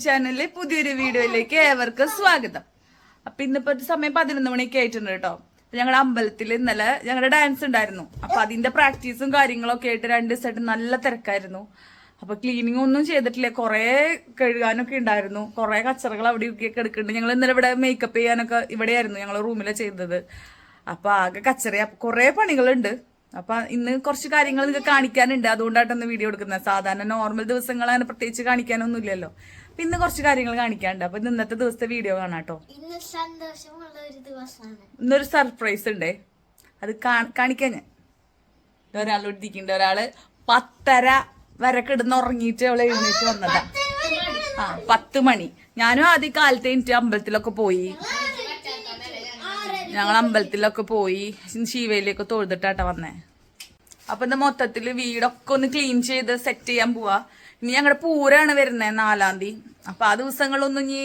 ചാനലിലെ പുതിയൊരു വീഡിയോയിലേക്ക് ഏവർക്കും സ്വാഗതം. അപ്പൊ ഇന്നിപ്പോ സമയം 11 മണിയൊക്കെ ആയിട്ടുണ്ട് കേട്ടോ. ഞങ്ങളുടെ അമ്പലത്തിൽ ഇന്നലെ ഞങ്ങളുടെ ഡാൻസ് ഉണ്ടായിരുന്നു. അപ്പൊ അതിന്റെ പ്രാക്ടീസും കാര്യങ്ങളൊക്കെ ആയിട്ട് 2 ദിവസമായിട്ട് നല്ല തിരക്കായിരുന്നു. അപ്പൊ ക്ലീനിങ് ഒന്നും ചെയ്തിട്ടില്ല, കുറെ കഴുകാനൊക്കെ ഉണ്ടായിരുന്നു, കുറെ കച്ചറകൾ അവിടെ ഒക്കെ എടുക്കുന്നുണ്ട്. ഞങ്ങൾ ഇന്നലെ ഇവിടെ മേക്കപ്പ് ചെയ്യാനൊക്കെ ഇവിടെയായിരുന്നു ഞങ്ങൾ റൂമിലെ ചെയ്തത്. അപ്പൊ ആകെ കച്ചറ, കുറെ പണികളുണ്ട്. അപ്പൊ ഇന്ന് കുറച്ച് കാര്യങ്ങൾ നിങ്ങൾക്ക് കാണിക്കാനുണ്ട്, അതുകൊണ്ടായിട്ടൊന്ന് വീഡിയോ എടുക്കുന്നത്. സാധാരണ നോർമൽ ദിവസങ്ങൾ അങ്ങനെ പ്രത്യേകിച്ച് കാണിക്കാനൊന്നും ഇല്ലല്ലോ. അപ്പൊ ഇന്ന് കുറച്ച് കാര്യങ്ങൾ കാണിക്കാനുണ്ട്. അപ്പൊ ഇന്നത്തെ ദിവസത്തെ വീഡിയോ കാണാട്ടോ. ഇന്നൊരു സർപ്രൈസ് ഉണ്ടേ, അത് കാണിക്കാൻ ഞാൻ ഒരാൾ ഇരിക്കുന്നുണ്ട്. ഒരാള് 10:30 വരെ കിടന്ന് ഉറങ്ങിയിട്ട് അവളെ എഴുന്നേറ്റ് വന്നതാ. 10 മണി. ഞാനും ആദ്യം കാലത്തെ എനിക്ക് അമ്പലത്തിലൊക്കെ പോയി, ഞങ്ങൾ അമ്പലത്തിലൊക്കെ പോയി ശിവയിലേക്ക് തൊഴുതിട്ടാട്ടാ വന്നേ. അപ്പൊ ഇന്ന് മൊത്തത്തില് വീടൊക്കെ ഒന്ന് ക്ലീൻ ചെയ്ത് സെറ്റ് ചെയ്യാൻ പോവാ. ഇനി ഞങ്ങളുടെ പൂരാണ് വരുന്നത് 4-ാം തീയതി. അപ്പൊ ആ ദിവസങ്ങളൊന്നും ഇനി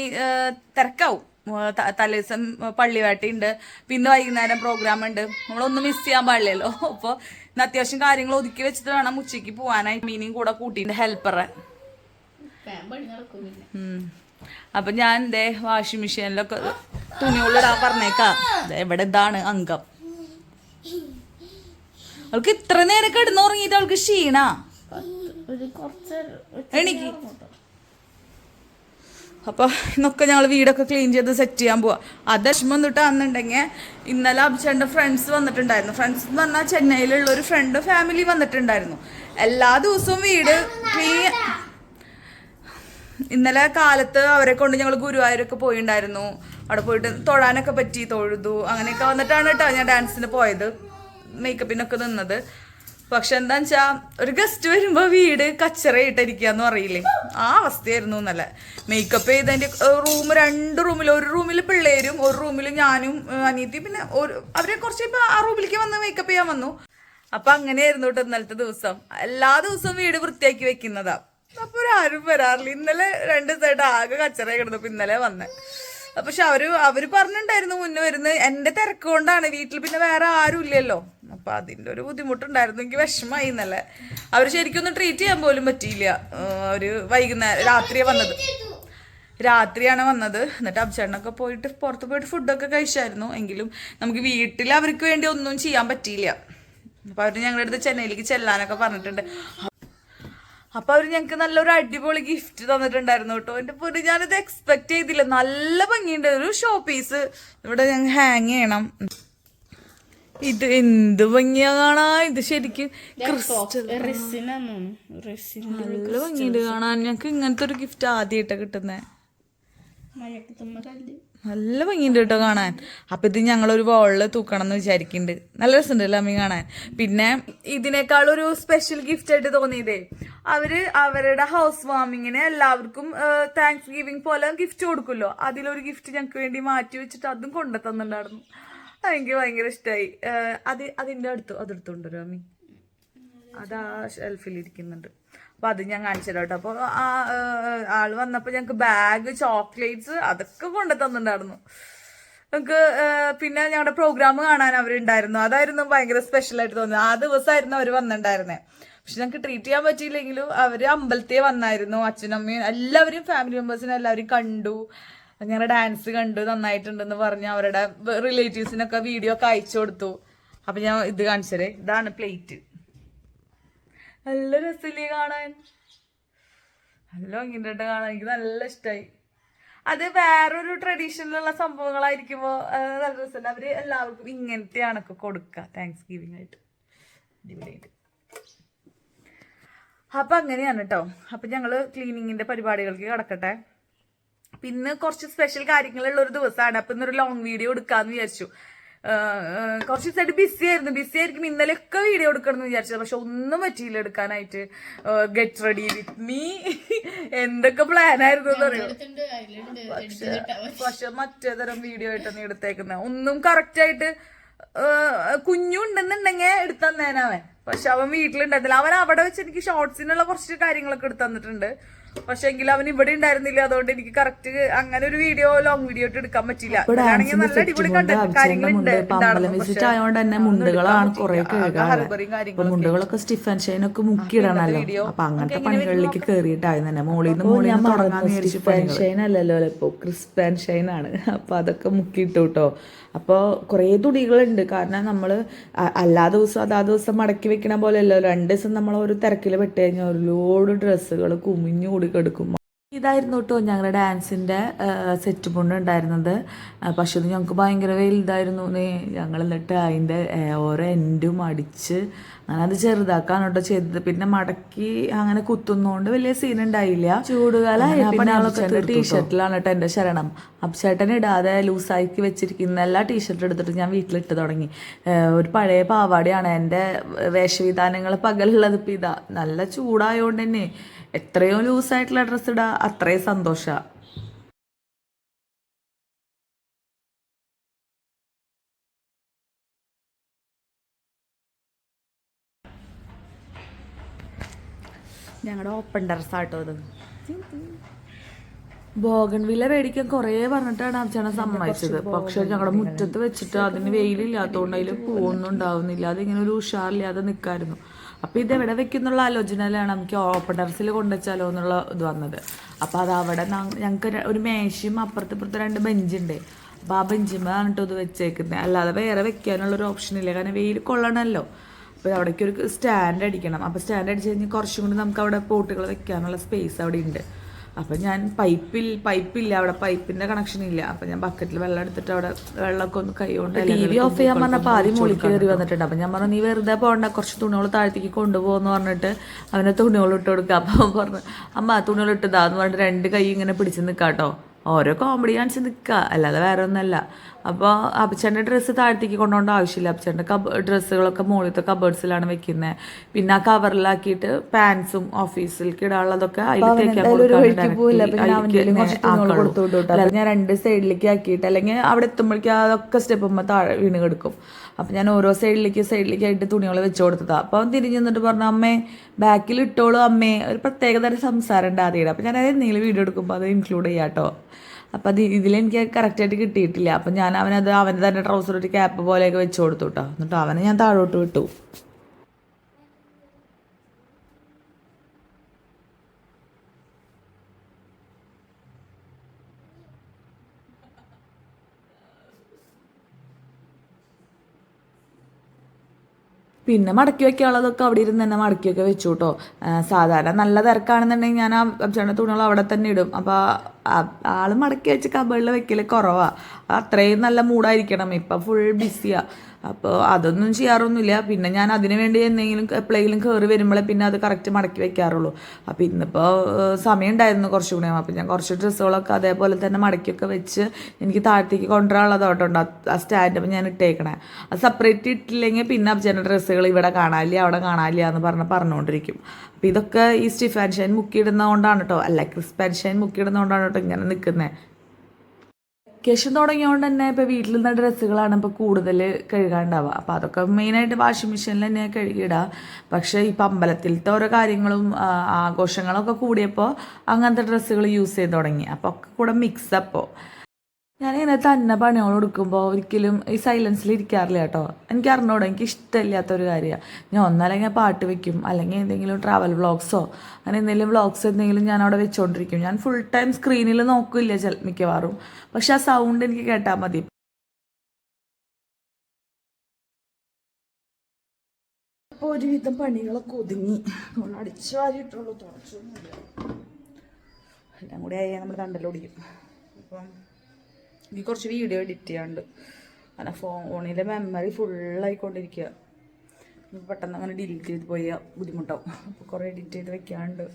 തിരക്കാവും. തലേദിവസം പള്ളിവേട്ടയുണ്ട്, പിന്നെ വൈകുന്നേരം പ്രോഗ്രാം ഉണ്ട്. നമ്മളൊന്നും മിസ് ചെയ്യാൻ പാടില്ലല്ലോ. അപ്പൊ ഇന്ന് അത്യാവശ്യം കാര്യങ്ങൾ ഒതുക്കി വെച്ചിട്ട് വേണം ഉച്ചയ്ക്ക് പോവാനായി. മീനും കൂടെ കൂട്ടിന്റെ ഹെൽപ്പറെ. അപ്പൊ ഞാൻ എന്തേ വാഷിംഗ് മെഷീനിലൊക്കെ തുണികളിടാൻ പറഞ്ഞേക്കാം. എവിടെ ഇതാണ് അംഗം. അവൾക്ക് ഇത്ര നേരം കിടന്നുറങ്ങിയിട്ട് അവൾക്ക് ക്ഷീണാ. എനിക്ക് അപ്പൊ ഇന്നൊക്കെ ഞങ്ങൾ വീടൊക്കെ ക്ലീൻ ചെയ്ത് സെറ്റ് ചെയ്യാൻ പോവാ. അത് വിഷമം തൊട്ട് അന്നുണ്ടെങ്കിൽ ഇന്നലെ അഭിച്ചേട്ടൻ്റെ ഫ്രണ്ട്സ് വന്നിട്ടുണ്ടായിരുന്നു. ഫ്രണ്ട്സ് എന്ന് പറഞ്ഞാൽ ചെന്നൈയിലുള്ള ഒരു ഫ്രണ്ട് ഫാമിലി വന്നിട്ടുണ്ടായിരുന്നു. എല്ലാ ദിവസവും വീട് ക്ലീൻ. ഇന്നലെ കാലത്ത് അവരെ കൊണ്ട് ഞങ്ങൾ ഗുരുവായൂരൊക്കെ പോയിണ്ടായിരുന്നു. അവിടെ പോയിട്ട് തൊഴാനൊക്കെ പറ്റി, തൊഴുതു. അങ്ങനെയൊക്കെ വന്നിട്ടാണ് കേട്ടോ ഞാൻ ഡാൻസിന് പോയത്, മേക്കപ്പിനൊക്കെ നിന്നത്. പക്ഷെ എന്താന്ന് വെച്ചാ ഒരു ഗസ്റ്റ് വരുമ്പോ വീട് കച്ചറയിട്ടിരിക്കാന്ന് പറയില്ലേ, ആ അവസ്ഥയായിരുന്നു ഇന്നലെ. മേക്കപ്പ് ചെയ്തതിന്റെ റൂം 2 റൂമിൽ, ഒരു റൂമിൽ പിള്ളേരും ഒരു റൂമിൽ ഞാനും അനിയത്തി, പിന്നെ അവരെ കുറച്ച് ഇപ്പൊ ആ റൂമിലേക്ക് വന്ന് മേക്കപ്പ് ചെയ്യാൻ വന്നു. അപ്പൊ അങ്ങനെയായിരുന്നു കേട്ടോ ഇന്നലത്തെ ദിവസം. എല്ലാ ദിവസവും വീട് വൃത്തിയാക്കി വെക്കുന്നതാ. അപ്പൊ ആരും വരാറില്ല. ഇന്നലെ 2 ദിവസമായിട്ട് ആകെ കച്ചറ കിടന്നപ്പോ ഇന്നലെ വന്നെ. പക്ഷെ അവര് പറഞ്ഞിട്ടുണ്ടായിരുന്നു മുന്നേ വരുന്നത്. എന്റെ തിരക്ക് കൊണ്ടാണ്, വീട്ടിൽ പിന്നെ വേറെ ആരും ഇല്ലല്ലോ. അപ്പൊ അതിന്റെ ഒരു ബുദ്ധിമുട്ടുണ്ടായിരുന്നു. എനിക്ക് വിഷമായി ഇന്നലെ. അവര് ശരിക്കും ഒന്ന് ട്രീറ്റ് ചെയ്യാൻ പോലും പറ്റിയില്ല. ഒരു വൈകുന്നേരം രാത്രിയാണ് വന്നത്. എന്നിട്ട് അഭിചേട്ടനൊക്കെ പോയിട്ട് പുറത്ത് പോയിട്ട് ഫുഡൊക്കെ കഴിച്ചായിരുന്നു. എങ്കിലും നമുക്ക് വീട്ടിൽ അവർക്ക് വേണ്ടി ഒന്നും ചെയ്യാൻ പറ്റിയില്ല. അപ്പൊ അവര് ഞങ്ങളുടെ അടുത്ത് ചെന്നൈയിലേക്ക് ചെല്ലാനൊക്കെ പറഞ്ഞിട്ടുണ്ട്. അപ്പൊ അവര് ഞങ്ങക്ക് നല്ലൊരു അടിപൊളി ഗിഫ്റ്റ് തന്നിട്ടുണ്ടായിരുന്നു കേട്ടോ. എന്റെ പൊന്നു, ഞാനിത് എക്സ്പെക്ട് ചെയ്തില്ല. നല്ല ഭംഗിയുണ്ട്. ഒരു ഷോ പീസ് ഇവിടെ ഞങ്ങൾ ഹാങ് ചെയ്യണം. ഇത് എന്ത് ഭംഗിയാ കാണാ. ഇത് ശരിക്കും നല്ല ഭംഗിയുണ്ട് കാണാൻ. ഞങ്ങക്ക് ഇങ്ങനത്തെ ഒരു ഗിഫ്റ്റ് ആദ്യമായിട്ടാ കിട്ടുന്നേ. നല്ല ഭംഗിയുണ്ട് കേട്ടോ കാണാൻ. അപ്പൊ ഇത് ഞങ്ങളൊരു വോളില് തൂക്കണം എന്ന് വിചാരിക്കുന്നുണ്ട്. നല്ല രസമുണ്ടല്ലോ അമ്മി കാണാൻ. പിന്നെ ഇതിനേക്കാൾ ഒരു സ്പെഷ്യൽ ഗിഫ്റ്റ് ആയിട്ട് തോന്നിയതേ, അവരുടെ ഹൗസ് വാമിങ്ങിന് എല്ലാവർക്കും താങ്ക്സ് ഗിവിങ് പോലെ ഗിഫ്റ്റ് കൊടുക്കുമല്ലോ. അതിലൊരു ഗിഫ്റ്റ് ഞങ്ങൾക്ക് വേണ്ടി മാറ്റി വെച്ചിട്ട് അതും കൊണ്ടു തന്നിട്ടുണ്ടായിരുന്നു. എനിക്ക് ഭയങ്കര ഇഷ്ടമായി. അതിന്റെ അതെടുത്തോണ്ടൊരു അമ്മി, അത് ആ ഷെൽഫിൽ ഇരിക്കുന്നുണ്ട്. അപ്പൊ അത് ഞാൻ കാണിച്ചു കേട്ടോ. അപ്പൊ ആള് വന്നപ്പോ ഞങ്ങക്ക് ബാഗ്, ചോക്ലേറ്റ്സ് അതൊക്കെ കൊണ്ടു തന്നിട്ടുണ്ടായിരുന്നു. നമുക്ക് പിന്നെ ഞങ്ങളുടെ പ്രോഗ്രാം കാണാൻ അവരുണ്ടായിരുന്നു. അതായിരുന്നു ഭയങ്കര സ്പെഷ്യൽ ആയിട്ട് തോന്നുന്നത്. ആ ദിവസമായിരുന്നു അവര് വന്നിട്ടുണ്ടായിരുന്നേ. പക്ഷെ ഞങ്ങൾക്ക് ട്രീറ്റ് ചെയ്യാൻ പറ്റിയില്ലെങ്കിലും അവര് അമ്പലത്തിൽ വന്നായിരുന്നു. അച്ഛനും അമ്മയും എല്ലാവരും, ഫാമിലി മെമ്പേഴ്സിനെ എല്ലാവരും കണ്ടു. ഞങ്ങളുടെ ഡാൻസ് കണ്ടു, നന്നായിട്ടുണ്ടെന്ന് പറഞ്ഞ് അവരുടെ റിലേറ്റീവ്സിനൊക്കെ വീഡിയോ ഒക്കെ അയച്ചു കൊടുത്തു. അപ്പൊ ഞാൻ ഇത് കാണിച്ചതേ, ഇതാണ് പ്ലേറ്റ്. നല്ല രസമില്ലേ കാണാൻ. നല്ല ഭംഗിയുണ്ട് കാണാൻ. എനിക്ക് നല്ല ഇഷ്ടമായി. അത് വേറൊരു ട്രഡീഷനിലുള്ള സംഭവങ്ങളായിരിക്കുമ്പോ നല്ല രസമല്ല. അവര് എല്ലാവർക്കും ഇങ്ങനത്തെ ആണൊക്കെ കൊടുക്കുക താങ്ക്സ് ഗിവിംഗ് ആയിട്ട്. അടിപൊളിയായിട്ട്. അപ്പൊ അങ്ങനെയാണ് കേട്ടോ. അപ്പൊ ഞങ്ങള് ക്ലീനിങ്ങിന്റെ പരിപാടികൾക്ക് കിടക്കട്ടെ. പിന്നെ കുറച്ച് സ്പെഷ്യൽ കാര്യങ്ങളുള്ള ഒരു ദിവസമാണ്. അപ്പൊ ഇന്നൊരു ലോങ് വീഡിയോ എടുക്കാന്ന് വിചാരിച്ചു. കുറച്ച് ദിവസമായിട്ട് ബിസി ആയിരിക്കും. ഇന്നലെയൊക്കെ വീഡിയോ എടുക്കണം എന്ന് വിചാരിച്ചത്, പക്ഷെ ഒന്നും പറ്റിയില്ല എടുക്കാനായിട്ട്. ഗെറ്റ് റെഡി വിത്ത് മീ എന്തൊക്കെ പ്ലാൻ ആയിരുന്നു എന്നറിയോ. പക്ഷെ മറ്റേതരം വീഡിയോ ആയിട്ടാണ് എടുത്തേക്കുന്നത്. ഒന്നും കറക്റ്റ് ആയിട്ട് കുഞ്ഞുണ്ടെന്നുണ്ടെങ്കിൽ എടുത്തന്നേനവൻ. പക്ഷെ അവൻ വീട്ടിലുണ്ടായിരുന്നില്ല. അവൻ അവിടെ വെച്ച് എനിക്ക് ഷോർട്സിനുള്ള കുറച്ച് കാര്യങ്ങളൊക്കെ എടുത്തു തന്നിട്ടുണ്ട്. പക്ഷെ എങ്കിലും അവൻ ഇവിടെ ഉണ്ടായിരുന്നില്ല. അതുകൊണ്ട് എനിക്ക് കറക്റ്റ് അങ്ങനെ ഒരു ലോങ് വീഡിയോ എടുക്കാൻ പറ്റില്ല. നല്ല അടിപൊളി കാര്യങ്ങളുണ്ട്. വിസിറ്റ് ആയതുകൊണ്ട് തന്നെ മുണ്ടുകളാണ് കുറെ കഴുകാറ്. മുണ്ടുകളൊക്കെ സ്റ്റിഫ് ആൻഡ് ഷൈൻ ഒക്കെ മുക്കിയിടണല്ലോ. അപ്പൊ അങ്ങനത്തെ പണികളിലേക്ക് കയറിയിട്ടായി തന്നെ മോളിന്ന് തുടങ്ങാൻ ഷൈൻ അല്ലല്ലോ ഇപ്പൊ ക്രിസ്പ് ആൻഡ് ഷൈൻ ആണ്. അപ്പൊ അതൊക്കെ മുക്കിയിട്ടു കേട്ടോ. അപ്പോൾ കുറേ തുണികളുണ്ട്. കാരണം നമ്മൾ എല്ലാ ദിവസവും അതാ ദിവസം മടക്കി വെക്കണ പോലെയല്ലോ. 2 ദിവസം നമ്മൾ ഒരു തിരക്കിൽ പെട്ട് കഴിഞ്ഞാൽ ഒരു ലോഡ് ഡ്രസ്സുകൾ കുമിഞ്ഞു കൂടി കിടക്കും. ഇതായിരുന്നു കേട്ടോ ഞങ്ങളുടെ ഡാൻസിൻ്റെ സെറ്റ് മുണ്ട് ഉണ്ടായിരുന്നത്. പക്ഷെ അത് ഞങ്ങൾക്ക് ഭയങ്കര വലുതായിരുന്നു. ഞങ്ങൾ എന്നിട്ട് അതിൻ്റെ ഓരോ എൻഡും അടിച്ച് അങ്ങനെ അത് ചെറുതാക്കാണ് കേട്ടോ ചെയ്തത്. പിന്നെ മടക്കി അങ്ങനെ കുത്തുന്നതുകൊണ്ട് വലിയ സീൻ ഉണ്ടായില്ല. ചൂടുകാലം പിന്നെ ടീഷർട്ടിലാണ് കേട്ടോ എൻ്റെ ശരണം. അപ്ചേട്ടൻ ഇടാതെ ലൂസാക്കി വെച്ചിരിക്കുന്ന എല്ലാ ടീഷർട്ടും എടുത്തിട്ട് ഞാൻ വീട്ടിലിട്ട് തുടങ്ങി. ഒരു പഴയ പാവാടയാണ് എൻ്റെ വേഷവിധാനങ്ങൾ പകലുള്ളത്. ഇപ്പം ഇതാ നല്ല ചൂടായതുകൊണ്ട് തന്നെ എത്രയോ ലൂസായിട്ടുള്ള ഡ്രസ്സ് ഇടാ അത്രയും സന്തോഷമാണ്. ഞങ്ങളുടെ ഓപ്പൺ ടെറസാട്ടോ അത്. ബോഗൺവില്ല മേടിക്കാൻ കുറേ പറഞ്ഞിട്ടാണ് അച്ഛനെ സമ്മതിച്ചത്. പക്ഷെ ഞങ്ങളുടെ മുറ്റത്ത് വെച്ചിട്ട് അതിന് വെയിലില്ലാത്തതുകൊണ്ട് അതിൽ പൂവൊന്നും ഉണ്ടാവുന്നില്ല. അതിങ്ങനെ ഒരു ഉഷാറില്ലാതെ നിൽക്കായിരുന്നു. അപ്പോൾ ഇതെവിടെ വെക്കുന്നുള്ള ആലോചനയിലാണ് നമുക്ക് ഓപ്പൺ ടെറസിൽ കൊണ്ടുവച്ചാലോ എന്നുള്ള ഇത് വന്നത്. അപ്പോൾ അത് അവിടെ ഞങ്ങൾക്ക് ഒരു മേശയും അപ്പുറത്ത് 2 ബെഞ്ചുണ്ട്. അപ്പോൾ ആ ബെഞ്ചുമ്പോൾ കേട്ടോ ഇത് വെച്ചേക്കുന്നത്. അല്ലാതെ വേറെ വെക്കാനുള്ളൊരു ഓപ്ഷൻ ഇല്ല. കാരണം വെയിൽ കൊള്ളണമല്ലോ. അപ്പോൾ അവിടേക്ക് ഒരു സ്റ്റാൻഡ് അടിക്കണം. അപ്പോൾ സ്റ്റാൻഡ് അടിച്ച് കഴിഞ്ഞാൽ കുറച്ചും കൂടി നമുക്ക് അവിടെ പോട്ടുകൾ വെക്കാനുള്ള സ്പേസ് അവിടെ ഉണ്ട്. അപ്പം ഞാൻ പൈപ്പില്ല അവിടെ, പൈപ്പിൻ്റെ കണക്ഷൻ ഇല്ല. അപ്പം ഞാൻ ബക്കറ്റിൽ വെള്ളം എടുത്തിട്ട് അവിടെ വെള്ളമൊക്കെ ഒന്ന് കൈകൊണ്ട് TV ഓഫ് ചെയ്യാൻ പറഞ്ഞപ്പോൾ ആദ്യം മുകളിൽ കയറി വന്നിട്ടുണ്ട്. അപ്പം ഞാൻ പറഞ്ഞു നീ വെറുതെ പോകണ്ട, കുറച്ച് തുണികൾ താഴത്തേക്ക് കൊണ്ടുപോകുമെന്ന് പറഞ്ഞിട്ട് അവനെ തുണികൾ ഇട്ട് കൊടുക്കുക. അപ്പം പറഞ്ഞു അമ്മ തുണികൾ ഇട്ടതാന്ന് പറഞ്ഞിട്ട് 2 കൈ ഇങ്ങനെ പിടിച്ച് നിൽക്കാം കേട്ടോ. ഓരോ കോമഡി കാണിച്ച് നിൽക്കുക, അല്ലാതെ വേറെ ഒന്നല്ല. അപ്പോൾ അപ്പച്ചേൻ്റെ ഡ്രസ്സ് താഴത്തേക്ക് കൊണ്ടുപോകേണ്ട ആവശ്യമില്ല. അപ്പച്ചേൻ്റെ ഡ്രസ്സുകളൊക്കെ മുകളിലത്തെ കബേർഡ്സിലാണ് വെക്കുന്നത്. പിന്നെ ആ കവറിലാക്കിയിട്ട് പാൻസും ഓഫീസിലേക്ക് ഇടാനുള്ളതൊക്കെ അതിൽ തേക്കാൻ ഞാൻ 2 സൈഡിലേക്ക് ആക്കിയിട്ട്, അല്ലെങ്കിൽ അവിടെ എത്തുമ്പോഴേക്കും അതൊക്കെ സ്റ്റെപ്പുമ്പോൾ താഴെ വീണ് കിടക്കും. അപ്പം ഞാൻ ഓരോ സൈഡിലേക്ക് ആയിട്ട് തുണികൾ വെച്ച് കൊടുത്തതാണ്. അപ്പോൾ അവൻ തിരിഞ്ഞ് നിന്നിട്ട് പറഞ്ഞു അമ്മേ ബാക്കിൽ ഇട്ടോളൂ അമ്മേ. ഒരു പ്രത്യേക തരം സംസാരം ഉണ്ട് ആദ്യം. അപ്പം ഞാൻ എന്തെങ്കിലും വീഡിയോ എടുക്കുമ്പോൾ അത് ഇൻക്ലൂഡ് ചെയ്യാം കേട്ടോ. അപ്പം അത് ഇതിലെനിക്ക് കറക്റ്റായിട്ട് കിട്ടിയിട്ടില്ല. അപ്പം ഞാൻ അവൻ്റെ തന്നെ ട്രൗസർ ഒരു ക്യാപ്പ് പോലെയൊക്കെ വെച്ച് കൊടുത്തു കേട്ടോ. എന്നിട്ട് അവനെ ഞാൻ താഴോട്ട് വിട്ടു. പിന്നെ മടക്കി വെക്കാനുള്ളതൊക്കെ അവിടെ ഇരുന്ന് തന്നെ മടക്കിയൊക്കെ വെച്ചു കേട്ടോ. സാധാരണ നല്ല തിരക്കാണെന്നുണ്ടെങ്കിൽ ഞാൻ ആ അബ്ജാൻ്റെ തുണികൾ അവിടെ തന്നെ ഇടും. അപ്പോൾ ആൾ മടക്കി വെച്ച് കബേളിൽ വെക്കൽ കുറവാണ്. അത്രയും നല്ല മൂടായിരിക്കണം. ഇപ്പം ഫുൾ ബിസിയാണ്. അപ്പോൾ അതൊന്നും ചെയ്യാറൊന്നുമില്ല. പിന്നെ ഞാൻ അതിന് വേണ്ടി എപ്പോഴെങ്കിലും കയറി വരുമ്പോഴേ പിന്നെ അത് കറക്റ്റ് മടക്കി വെക്കാറുള്ളൂ. അപ്പോൾ ഇന്നിപ്പോൾ സമയം ഉണ്ടായിരുന്നു കുറച്ചുകൂടി. അപ്പോൾ ഞാൻ കുറച്ച് ഡ്രസ്സുകളൊക്കെ അതേപോലെ തന്നെ മടക്കിയൊക്കെ വെച്ച് എനിക്ക് താഴത്തേക്ക് കൊണ്ടുവരാനുള്ളതോട്ടുണ്ട് ആ സ്റ്റാൻഡ്. അപ്പോൾ ഞാൻ ഇട്ടേക്കണേ. അത് സെപ്പറേറ്റ് ഇട്ടില്ലെങ്കിൽ പിന്നെ അബ്ജൻ്റെ ഡ്രസ്സുകൾ ഇവിടെ കാണാനില്ല അവിടെ കാണാനില്ല എന്ന് പറഞ്ഞുകൊണ്ടിരിക്കും. അപ്പോൾ ഇതൊക്കെ ഈ സ്റ്റിഫ് ആൻഡ് ഷൈൻ മുക്കിയിടുന്നതുകൊണ്ടാണ് കേട്ടോ, അല്ല ക്രിസ്പ് ആൻഡ് ഷൈൻ മുക്കിയിടുന്നതുകൊണ്ടാണ് കേട്ടോ ഇങ്ങനെ നിൽക്കുന്നത്. വെക്കേഷൻ തുടങ്ങിയതുകൊണ്ട് തന്നെ ഇപ്പോൾ വീട്ടിൽ നിന്ന ഡ്രസ്സുകളാണ് ഇപ്പോൾ കൂടുതൽ കഴുകാണ്ടാവുക. അപ്പോൾ അതൊക്കെ മെയിനായിട്ട് വാഷിംഗ് മെഷീനിൽ തന്നെ കഴുകിയിടുക. പക്ഷേ ഇപ്പോൾ അമ്പലത്തിലത്തെ ഓരോ കാര്യങ്ങളും ആഘോഷങ്ങളൊക്കെ കൂടിയപ്പോൾ അങ്ങനത്തെ ഡ്രസ്സുകൾ യൂസ് ചെയ്ത് തുടങ്ങി. അപ്പോൾ ഒക്കെ കൂടെ മിക്സപ്പോൾ ഞാനിങ്ങനെ തന്നെ പണികൾ കൊടുക്കുമ്പോൾ ഒരിക്കലും ഈ സൈലൻസിൽ ഇരിക്കാറില്ല കേട്ടോ. എനിക്ക് അറിഞ്ഞൂടെ, എനിക്ക് ഇഷ്ടമില്ലാത്തൊരു കാര്യമാണ്. ഞാൻ ഒന്നല്ലെങ്കിൽ പാട്ട് വെക്കും, അല്ലെങ്കിൽ എന്തെങ്കിലും ട്രാവൽ വ്ളോഗ്സോ അങ്ങനെ എന്തെങ്കിലും വ്ളോഗ്സ് എന്തെങ്കിലും ഞാൻ അവിടെ വെച്ചുകൊണ്ടിരിക്കും. ഞാൻ ഫുൾ ടൈം സ്ക്രീനിൽ നോക്കില്ല മിക്കവാറും. പക്ഷെ ആ സൗണ്ട് എനിക്ക് കേട്ടാൽ മതി. അപ്പോൾ ഒരുവിധം പണികളൊക്കെ ഒതുങ്ങി. അടിച്ചു വാരിയിട്ടുള്ളൂ, തുടച്ചൊന്നുമില്ല. എല്ലാം കൂടി ആയി നമ്മൾ തണ്ടലൊടിക്കും. അപ്പം എനിക്ക് കുറച്ച് വീഡിയോ എഡിറ്റ് ചെയ്യാണ്ട്. അങ്ങനെ ഫോണിലെ മെമ്മറി ഫുള്ളായിക്കൊണ്ടിരിക്കുക. പെട്ടെന്ന് അങ്ങനെ ഡിലീറ്റ് ചെയ്ത് പോയാൽ ബുദ്ധിമുട്ടാവും. അപ്പോൾ കുറേ എഡിറ്റ് ചെയ്ത് വെക്കാണ്ട്.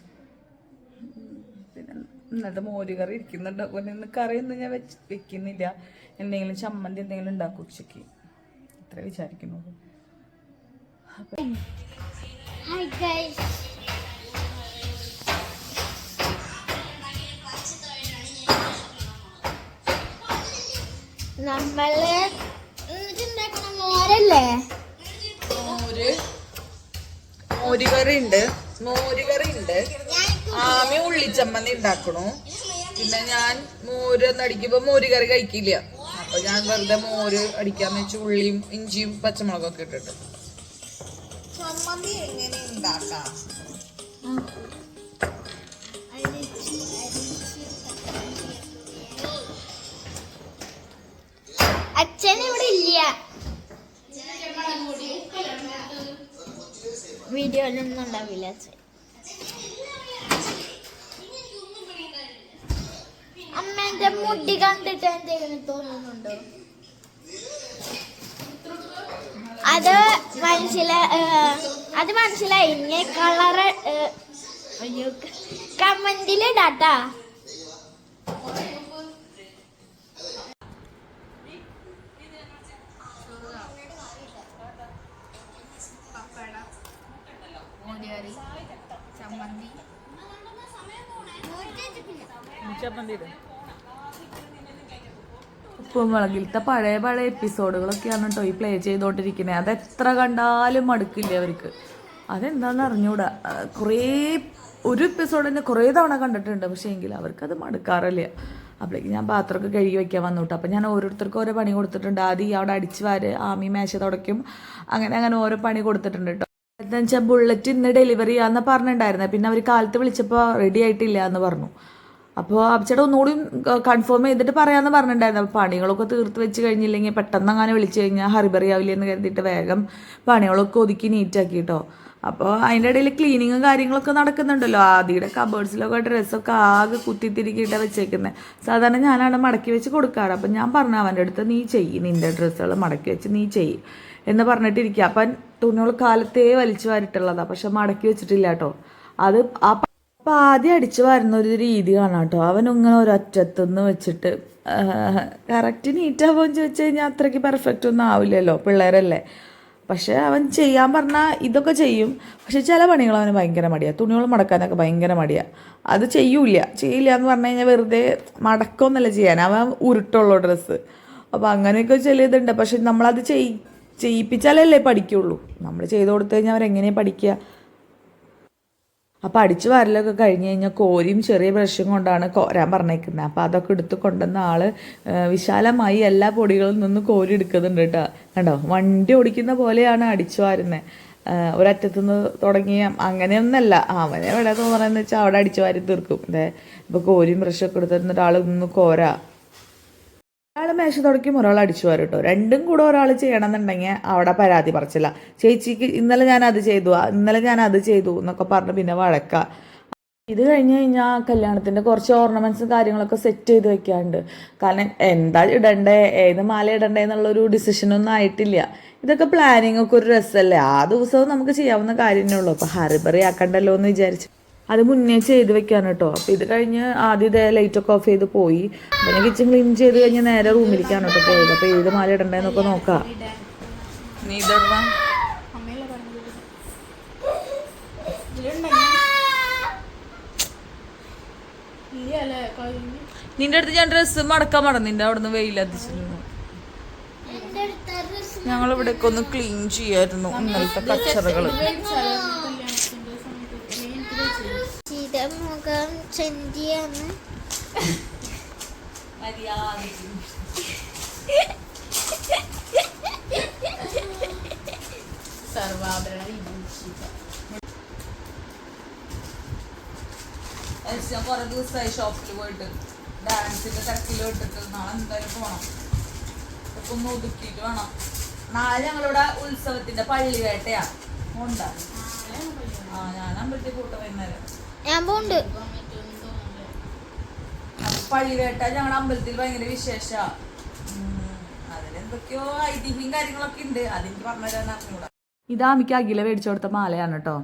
പിന്നെ ഇന്നത്തെ മോരുകറി ഇരിക്കുന്നുണ്ട്. അപ്പോൾ ഇന്ന് കറിയൊന്നും ഞാൻ വെക്കുന്നില്ല. എന്തെങ്കിലും ചമ്മന്തി എന്തെങ്കിലും ഉണ്ടാക്കും ഉച്ചയ്ക്ക്, അത്ര വിചാരിക്കുന്നു. നമ്മള് മോരല്ലേ, മോരുകറി ഉണ്ട്. ആമി ഉള്ളിച്ചമ്മന്തി ഉണ്ടാക്കണു. പിന്നെ ഞാൻ മോര് ഒന്ന് അടിക്കുമ്പോ മോര് കറി കഴിക്കില്ല, അപ്പൊ ഞാൻ വെറുതെ മോര് അടിക്കാന്ന് വെച്ച് ഉള്ളിയും ഇഞ്ചിയും പച്ചമുളകൊക്കെ ഇട്ടിട്ട് ചമ്മന്തി എങ്ങനെ ഉണ്ടാക്കാം. അച്ഛൻ ഇവിടെ ഇല്ല, വീഡിയോയിലൊന്നും ഉണ്ടാവില്ല അച്ഛൻ. അമ്മേന്റെ മുടി കണ്ടിട്ട് എന്തെങ്കിലും തോന്നുന്നുണ്ടോ? അത് മനസ്സിലായി. ഇങ്ങനെ കളറ് കമന്റിലിടാട്ടാ. ഉപ്പും മുളകിലത്തെ പഴയ പഴയ എപ്പിസോഡുകളൊക്കെയാണ് കേട്ടോ ഈ പ്ലേ ചെയ്തോണ്ടിരിക്കുന്നത്. അത് എത്ര കണ്ടാലും മടുക്കില്ല അവർക്ക്. അതെന്താന്ന് അറിഞ്ഞൂടാ. ഒരു എപ്പിസോഡ് തന്നെ കുറേ തവണ കണ്ടിട്ടുണ്ട്, പക്ഷേ എങ്കിൽ അവർക്കത് മടുക്കാറില്ല. അപ്പോഴേക്ക് ഞാൻ പാത്രമൊക്കെ കഴുകി വയ്ക്കാൻ വന്നു കേട്ടോ. അപ്പം ഞാൻ ഓരോരുത്തർക്കും ഓരോ പണി കൊടുത്തിട്ടുണ്ട്. ആദ്യം അവിടെ അടിച്ച് വാര്, ആമി മേശ തുടയ്ക്കും, അങ്ങനെ ഓരോ പണി കൊടുത്തിട്ടുണ്ട് കേട്ടോ. എന്താ വെച്ചാൽ ബുള്ളറ്റ് ഇന്ന് ഡെലിവറി ചെയ്യാന്ന് പറഞ്ഞിട്ടുണ്ടായിരുന്നേ. പിന്നെ അവർ കാലത്ത് വിളിച്ചപ്പോൾ റെഡി ആയിട്ടില്ല എന്ന് പറഞ്ഞു. അപ്പോൾ അപ്പച്ചേട്ടൻ ഒന്നുകൂടി കൺഫേം ചെയ്തിട്ട് പറയാമെന്ന് പറഞ്ഞിട്ടുണ്ടായിരുന്നു. അപ്പോൾ പണികളൊക്കെ തീർത്ത് വെച്ച് കഴിഞ്ഞില്ലെങ്കിൽ പെട്ടെന്ന് അങ്ങനെ വിളിച്ചു കഴിഞ്ഞാൽ ഹറിബറി ആവില്ല എന്ന് കരുതിയിട്ട് വേഗം പണികളൊക്കെ ഒതുക്കി നീറ്റാക്കി കേട്ടോ. അപ്പോൾ അതിൻ്റെ ഇടയിൽ ക്ലീനിങ്ങും കാര്യങ്ങളൊക്കെ നടക്കുന്നുണ്ടല്ലോ. ആദ്യയുടെ കബേർഡ്സിലൊക്കെ ഡ്രസ്സൊക്കെ ആകെ കുത്തിത്തിരിക്കിയിട്ടാണ് വെച്ചേക്കുന്നത്. സാധാരണ ഞാനാണ് മടക്കി വെച്ച് കൊടുക്കാറ്. അപ്പം ഞാൻ പറഞ്ഞു അവൻ്റെ അടുത്ത് നീ ചെയ്യ്, നിൻ്റെ ഡ്രസ്സുകൾ മടക്കി വെച്ച് നീ ചെയ്യ് എന്ന് പറഞ്ഞിട്ടിരിക്കുക. അപ്പം തുണികൾ കാലത്തേ വലിച്ചു വാരിട്ടുള്ളതാണ്, പക്ഷെ മടക്കി വെച്ചിട്ടില്ല കേട്ടോ. അത് അപ്പം ആദ്യം അടിച്ചു വരുന്ന ഒരു രീതി കാണാം കേട്ടോ. അവനിങ്ങനെ ഒരൊറ്റത്തുനിന്ന് വെച്ചിട്ട് കറക്റ്റ് നീറ്റാവുമെന്ന് ചോദിച്ചു കഴിഞ്ഞാൽ അത്രയ്ക്ക് പെർഫെക്റ്റ് ഒന്നും ആവില്ലല്ലോ, പിള്ളേരല്ലേ. പക്ഷേ അവൻ ചെയ്യാൻ പറഞ്ഞാൽ ഇതൊക്കെ ചെയ്യും. പക്ഷെ ചില പണികൾ അവന് ഭയങ്കര മടിയാണ്. തുണികൾ മടക്കാനൊക്കെ ഭയങ്കര മടിയാണ്. അത് ചെയ്യില്ല എന്ന് പറഞ്ഞു കഴിഞ്ഞാൽ വെറുതെ മടക്കമൊന്നുമല്ല ചെയ്യാൻ, അവൻ ഉരുട്ടുള്ളൂ ഡ്രസ്സ്. അപ്പോൾ അങ്ങനെയൊക്കെ ചിലതുണ്ട്. പക്ഷെ നമ്മളത് ചെയ്യിപ്പിച്ചാലല്ലേ പഠിക്കുള്ളൂ. നമ്മൾ ചെയ്ത് കൊടുത്തു കഴിഞ്ഞാൽ അവരെങ്ങനെയാണ് പഠിക്കുക. അപ്പോൾ അടിച്ചു വാരലൊക്കെ കഴിഞ്ഞ് കഴിഞ്ഞാൽ കോരിയും ചെറിയ ബ്രഷും കൊണ്ടാണ് കോരാൻ പറഞ്ഞേക്കുന്നത്. അപ്പോൾ അതൊക്കെ എടുത്ത് കൊണ്ടുവന്ന ആള് വിശാലമായി എല്ലാ പൊടികളിൽ നിന്ന് കോരി എടുക്കുന്നുണ്ട് കേട്ടോ. കണ്ടോ, വണ്ടി ഓടിക്കുന്ന പോലെയാണ് അടിച്ചു വാരുന്നത്. ഒരറ്റത്തുനിന്ന് തുടങ്ങിയ അങ്ങനെയൊന്നല്ല. അവനെ എവിടെ തോന്നണമെന്ന് വെച്ചാൽ അവിടെ അടിച്ചു വാരി തീർക്കും. ഇപ്പോൾ കോരിയും ബ്രഷൊക്കെ എടുത്തിരുന്ന ഒരാൾ നിന്ന് കോരാ. ഒരാൾ മേശ തുടയ്ക്കും, ഒരാൾ അടിച്ചു വാരും കേട്ടോ. രണ്ടും കൂടെ ഒരാൾ ചെയ്യണമെന്നുണ്ടെങ്കിൽ അവിടെ പരാതി പറച്ചില്ല. ചേച്ചിക്ക് ഇന്നലെ ഞാൻ അത് ചെയ്തു എന്നൊക്കെ പറഞ്ഞ് പിന്നെ വഴക്കാം. ഇത് കഴിഞ്ഞ് കഴിഞ്ഞാൽ കല്യാണത്തിൻ്റെ കുറച്ച് ഓർണമെൻറ്റ്സും കാര്യങ്ങളൊക്കെ സെറ്റ് ചെയ്ത് വെക്കാറുണ്ട്. കാരണം എന്താ ഇടണ്ടേ, ഏത് മാല ഇടണ്ടേ എന്നുള്ളൊരു ഡിസിഷനൊന്നും ആയിട്ടില്ല. ഇതൊക്കെ പ്ലാനിങ് ഒക്കെ ഒരു രസമല്ലേ. ആ ദിവസവും നമുക്ക് ചെയ്യാവുന്ന കാര്യമേ ഉള്ളൂ. അപ്പോൾ ഹറിബറി ആക്കണ്ടല്ലോ എന്ന് വിചാരിച്ചു അത് മുന്നേ ചെയ്ത് വെക്കാൻ കേട്ടോ. അപ്പോൾ ഇത് കഴിഞ്ഞ് ആദ്യം ലൈറ്റൊക്കെ ഓഫ് ചെയ്ത് പോയി. പിന്നെ കിച്ചൺ ക്ലീൻ ചെയ്ത് കഴിഞ്ഞ് നേരെ റൂമിലേക്കാണ് കേട്ടോ പോയത്. അപ്പോൾ ഏത് മാല ഇടണ്ടേന്നൊക്കെ നോക്കാം. നിന്റെ അടുത്ത് ഞാൻ ഡ്രസ്സ് മടക്കാൻ മറന്നു. നിന്റെ അവിടെ നിന്ന് വെയിലത്തിച്ചിരുന്നു. ഞങ്ങളിവിടേക്ക് ഒന്ന് ക്ലീൻ ചെയ്യായിരുന്നു ഇന്നലത്തെ കച്ചറകള്. മുഖം ചെന്തിയാണ്. കുറെ ദിവസമായി ഷോപ്പിൽ പോയിട്ട് ഡാൻസിന്റെ തിരക്കിൽ വിട്ടിട്ട് നാളെ എന്തായാലും പോണം. ഇതൊക്കെ ഒന്ന് ഒതുക്കിയിട്ട് വേണം. നാളെ ഞങ്ങളിവിടെ ഉത്സവത്തിന്റെ പള്ളി വേട്ടയാ ഉണ്ടാ. ഞാൻ അമ്പലത്തിൽ കൂട്ടം വൈകുന്നേരം ഞാൻ പോണ്ട്. പള്ളിവേട്ട ഞങ്ങളുടെ അമ്പലത്തിൽ ഭയങ്കര വിശേഷ. അതിലെന്തൊക്കെയോ ഐതിഹ്യം കാര്യങ്ങളൊക്കെ ഉണ്ട്. അതെനിക്ക് പറഞ്ഞുതരാൻ അറിഞ്ഞൂടാ. ഇതാമിക്ക് അഖില മേടിച്ചു കൊടുത്ത മാലയാണ് കേട്ടോ.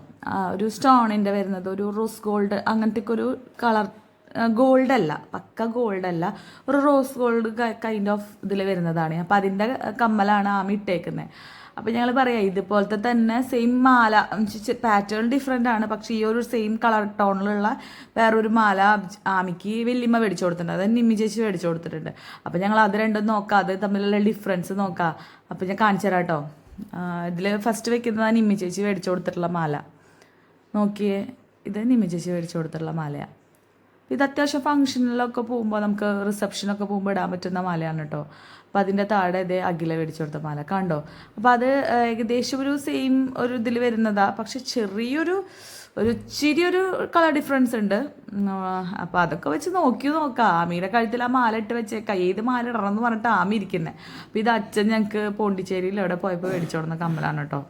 ഒരു സ്റ്റോണിൻ്റെ വരുന്നത്, ഒരു റോസ് ഗോൾഡ് അങ്ങനത്തെ ഒരു കളർ. ഗോൾഡ് അല്ല, പക്ക ഗോൾഡ് അല്ല, ഒരു റോസ് ഗോൾഡ് കൈൻഡ് ഓഫ് ഇതിൽ വരുന്നതാണ്. അപ്പം അതിൻ്റെ കമ്മലാണ് ആമി ഇട്ടേക്കുന്നത്. അപ്പം ഞങ്ങൾ പറയാം ഇതുപോലത്തെ തന്നെ സെയിം മാല, പാറ്റേൺ ഡിഫറെൻ്റ് ആണ്, പക്ഷേ ഈ ഒരു സെയിം കളർ ടോണിലുള്ള വേറൊരു മാല ആമിക്ക് വല്യമ്മ മേടിച്ചു കൊടുത്തിട്ടുണ്ട്. അത് നിമ്മി ചേച്ചി മേടിച്ചു കൊടുത്തിട്ടുണ്ട്. അപ്പം ഞങ്ങൾ അത് രണ്ടും നോക്കാം, അത് തമ്മിലുള്ള ഡിഫറൻസ് നോക്കാം. അപ്പം ഞാൻ കാണിച്ചു തരാം കേട്ടോ. ഇതിൽ ഫസ്റ്റ് വെക്കുന്നതാണ് നിമ്മി ചേച്ചി മേടിച്ചു കൊടുത്തിട്ടുള്ള മാല. നോക്കിയേ, ഇത് നിമി ചേച്ചി മേടിച്ചു കൊടുത്തിട്ടുള്ള മാലയാണ്. ഇത് അത്യാവശ്യം ഫംഗ്ഷനിലൊക്കെ പോകുമ്പോൾ നമുക്ക് റിസപ്ഷനൊക്കെ പോകുമ്പോൾ ഇടാൻ പറ്റുന്ന മാലയാണ് കേട്ടോ. അപ്പം അതിൻ്റെ താഴെ ഇതേ അഖില മേടിച്ചു കൊടുത്ത മാല കണ്ടോ. അപ്പോൾ അത് ഏകദേശം ഒരു സെയിം ഒരു ഇതിൽ വരുന്നതാണ്, പക്ഷെ ചെറിയൊരു ഇച്ചിരി ഒരു കളർ ഡിഫറൻസ് ഉണ്ട്. അപ്പോൾ അതൊക്കെ വെച്ച് നോക്കാം. ആമിയുടെ കഴുത്തിൽ ആ മാല ഇട്ട് വെച്ചേക്കാം, ഏത് മാല ഇടണം എന്ന് പറഞ്ഞിട്ട് ആമി ഇരിക്കുന്നത്. അപ്പോൾ ഇത് അച്ഛൻ ഞങ്ങൾക്ക് പോണ്ടിച്ചേരിയിൽ എവിടെ പോയപ്പോൾ മേടിച്ചു കൊടുക്കുന്ന കമ്മലാണ് കേട്ടോ.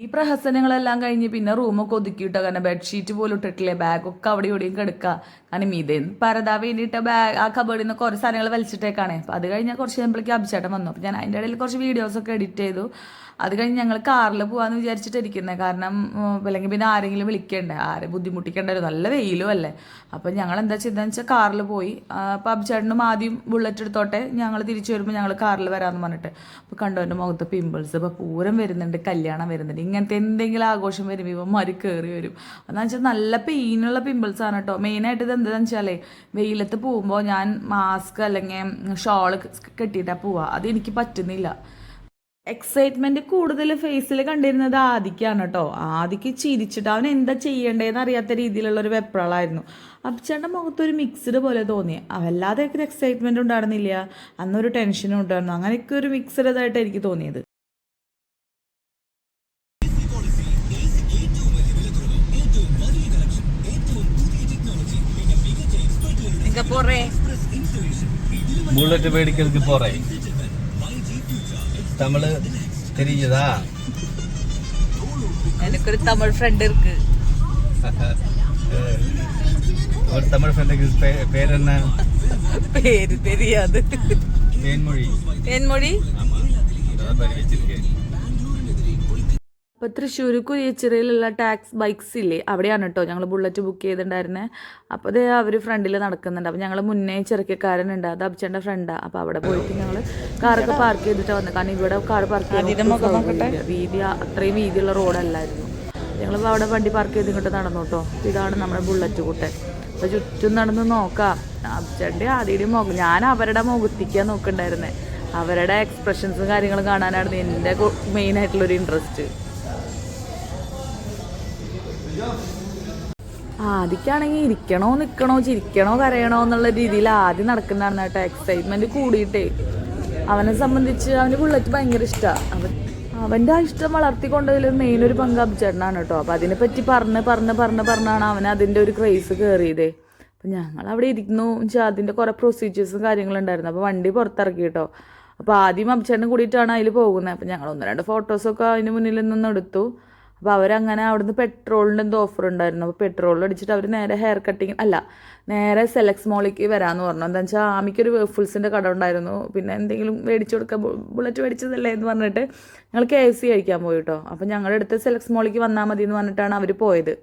ഈ പ്രഹസനങ്ങളെല്ലാം കഴിഞ്ഞ് പിന്നെ റൂമൊക്കെ ഒതുക്കിയിട്ടോ, കാരണം ബെഡ്ഷീറ്റ് പോലും ഇട്ടിട്ടില്ലേ, ബാഗൊക്കെ അവിടെ ഇവിടെയും കിടക്കുക. കാരണം ഇതേന്ന് പരതാൻ വേണ്ടിയിട്ട് ആ കബേഡിൽ നിന്ന് കുറേ സാധനങ്ങൾ വലിച്ചിട്ടേക്കാണേ. അപ്പോൾ അത് കഴിഞ്ഞാൽ കുറച്ച് കഴിയുമ്പോഴേക്കും അഭിചേട്ടൻ വന്നു. അപ്പോൾ ഞാൻ അതിൻ്റെ ഇടയിൽ കുറച്ച് വീഡിയോസൊക്കെ എഡിറ്റ് ചെയ്തു. അത് കഴിഞ്ഞ് ഞങ്ങൾ കാറിൽ പോകാമെന്ന് വിചാരിച്ചിട്ടിരിക്കുന്നത്, കാരണം അല്ലെങ്കിൽ പിന്നെ ആരെങ്കിലും വിളിക്കണ്ടേ, ആരെ ബുദ്ധിമുട്ടിക്കണ്ടായിരുന്നു, നല്ല വെയിലും അല്ലേ. അപ്പം ഞങ്ങൾ എന്താ ചെയ്തതെന്ന് വെച്ചാൽ കാറിൽ പോയി. അപ്പോൾ അഭിചേട്ടനും ആദ്യം ബുള്ളറ്റ് എടുത്തോട്ടെ, ഞങ്ങൾ തിരിച്ചു വരുമ്പോൾ ഞങ്ങൾ കാറിൽ വരാമെന്ന് പറഞ്ഞിട്ട്. അപ്പോൾ കണ്ടു എൻ്റെ മുഖത്ത് പിമ്പിൾസ്. ഇപ്പോൾ പൂരം വരുന്നുണ്ട്, കല്യാണം വരുന്നുണ്ട്, ഇങ്ങനത്തെ എന്തെങ്കിലും ആഘോഷം വരുമ്പോൾ ഇവന്മാർ കയറി വരും. അതെന്ന് വെച്ചാൽ നല്ല പെയിനുള്ള പിമ്പിൾസാണ് കേട്ടോ. മെയിനായിട്ട് ഇത് എന്താണെന്ന് വെച്ചാലേ, വെയിലത്ത് പോകുമ്പോൾ ഞാൻ മാസ്ക് അല്ലെങ്കിൽ ഷോള് കെട്ടിയിട്ടാണ് പോവുക. അതെനിക്ക് പറ്റുന്നില്ല. എക്സൈറ്റ്മെന്റ് കൂടുതൽ ഫേസിൽ കണ്ടിരുന്നത് ആദിക്കാണ് കേട്ടോ. ആദിക്ക് ചിരിച്ചിട്ട് അവൻ എന്താ ചെയ്യേണ്ടതെന്ന് അറിയാത്ത രീതിയിലുള്ളൊരു വെപ്രാളായിരുന്നു. അഭിചേട്ടൻ്റെ മുഖത്തൊരു മിക്സ്ഡ് പോലെ തോന്നി. വല്ലാതെ ഒരു എക്സൈറ്റ്മെന്റ് ഉണ്ടായിരുന്നില്ല, അന്നൊരു ടെൻഷനും ഉണ്ടായിരുന്നു. അങ്ങനെയൊക്കെ ഒരു മിക്സ്ഡ് ഇതായിട്ട് എനിക്ക് തോന്നിയത്. ബുള്ളറ്റ് മേടിக்கிறதுக்கு போறேன். தமிழ் தெரியுதா? எனக்கு ஒரு தமிழ் ஃப்ரெண்ட் இருக்கு. ஒரு தமிழ் ஃப்ரெண்டுக்கு பேர் என்ன? பேரு தெரியாது. தேன்மொழி. தேன்மொழி? ஆமா, அதான் பேர் வச்சிருக்கேன். അപ്പോൾ തൃശ്ശൂർ കുരിയച്ചിറയിലുള്ള ടാക്സ് ബൈക്സ് ഇല്ലേ, അവിടെയാണ് കേട്ടോ ഞങ്ങൾ ബുള്ളറ്റ് ബുക്ക് ചെയ്തിട്ടുണ്ടായിരുന്നത്. അപ്പോൾ അത് അവർ ഫ്രണ്ടിൽ നടക്കുന്നുണ്ട്. അപ്പോൾ ഞങ്ങൾ മുന്നേ ചെറുക്കക്കാരനുണ്ട്, അത് അഭിച്ചേൻ്റെ ഫ്രണ്ടാണ്. അപ്പോൾ അവിടെ പോയിട്ട് ഞങ്ങൾ കാറൊക്കെ പാർക്ക് ചെയ്തിട്ടാണ് വന്നത്. കാരണം ഇവിടെ കാർ പാർക്ക് ചെയ്യാൻ വീതി അത്രയും വീതിയുള്ള റോഡല്ലായിരുന്നു. ഞങ്ങൾ അവിടെ വണ്ടി പാർക്ക് ചെയ്ത് ഇങ്ങോട്ട് നടന്നു കേട്ടോ. ഇതാണ് നമ്മുടെ ബുള്ളറ്റ് കൂട്ടൻ. അപ്പോൾ ചുറ്റും നടന്ന് നോക്കാം. അഭിച്ചേൻ്റെ ആദ്യയുടെ മുഖം, ഞാൻ അവരുടെ മുഖത്തിക്കാൻ നോക്കുന്നുണ്ടായിരുന്നത്. അവരുടെ എക്സ്പ്രഷൻസും കാര്യങ്ങളും കാണാനായിരുന്നു എൻ്റെ മെയിനായിട്ടുള്ളൊരു ഇൻട്രസ്റ്റ്. ആദ്യക്കാണെങ്കിൽ ഇരിക്കണോ നിൽക്കണോ ചിരിക്കണോ കരയണോ എന്നുള്ള രീതിയിൽ ആദ്യം നടക്കുന്നതാണ് കേട്ടോ. എക്സൈറ്റ്മെന്റ് കൂടിയിട്ടേ അവനെ സംബന്ധിച്ച് അവന് ബുള്ളറ്റ് ഭയങ്കര ഇഷ്ടമാണ്. അവൻ്റെ ആ ഇഷ്ടം വളർത്തിക്കൊണ്ടതിൽ മെയിൻ ഒരു പങ്ക് അഭിചേട്ടനാണ് കേട്ടോ. അപ്പോൾ അതിനെപ്പറ്റി പറഞ്ഞാണ് അവൻ അതിൻ്റെ ഒരു ക്രേസ് കയറിയതേ. അപ്പം ഞങ്ങൾ അവിടെ ഇരിക്കുന്നു വെച്ചാൽ അതിൻ്റെ കുറേ പ്രൊസീജിയേഴ്സും കാര്യങ്ങളുണ്ടായിരുന്നു. അപ്പോൾ വണ്ടി പുറത്തിറക്കി കേട്ടോ. അപ്പോൾ ആദ്യം അഭിചേട്ടനും കൂടിയിട്ടാണ് അതിൽ പോകുന്നത്. അപ്പോൾ ഞങ്ങൾ 1-2 ഫോട്ടോസൊക്കെ അതിന് മുന്നിൽ നിന്ന് എടുത്തു. അപ്പോൾ അവരങ്ങനെ അവിടുന്ന് പെട്രോളിൻ്റെ എന്തോ ഓഫർ ഉണ്ടായിരുന്നു. അപ്പോൾ പെട്രോൾ അടിച്ചിട്ട് അവർ നേരെ ഹെയർ കട്ടിങ് നേരെ സെലക്സ് മോളിലേക്ക് വരാമെന്ന് പറഞ്ഞു. എന്താണെന്ന് വെച്ചാൽ ആമിക്കൊരു വേഫിൾസിൻ്റെ കട ഉണ്ടായിരുന്നു, പിന്നെ എന്തെങ്കിലും മേടിച്ചു കൊടുക്കാൻ, ബുള്ളറ്റ് മേടിച്ചതല്ലേ എന്ന് പറഞ്ഞിട്ട് ഞങ്ങൾ KFC കഴിക്കാൻ പോയി കേട്ടോ. അപ്പോൾ ഞങ്ങളുടെ അടുത്ത് സെലക്സ് മോളിലേക്ക് വന്നാൽ മതി എന്ന് പറഞ്ഞിട്ടാണ് അവർ പോയത്.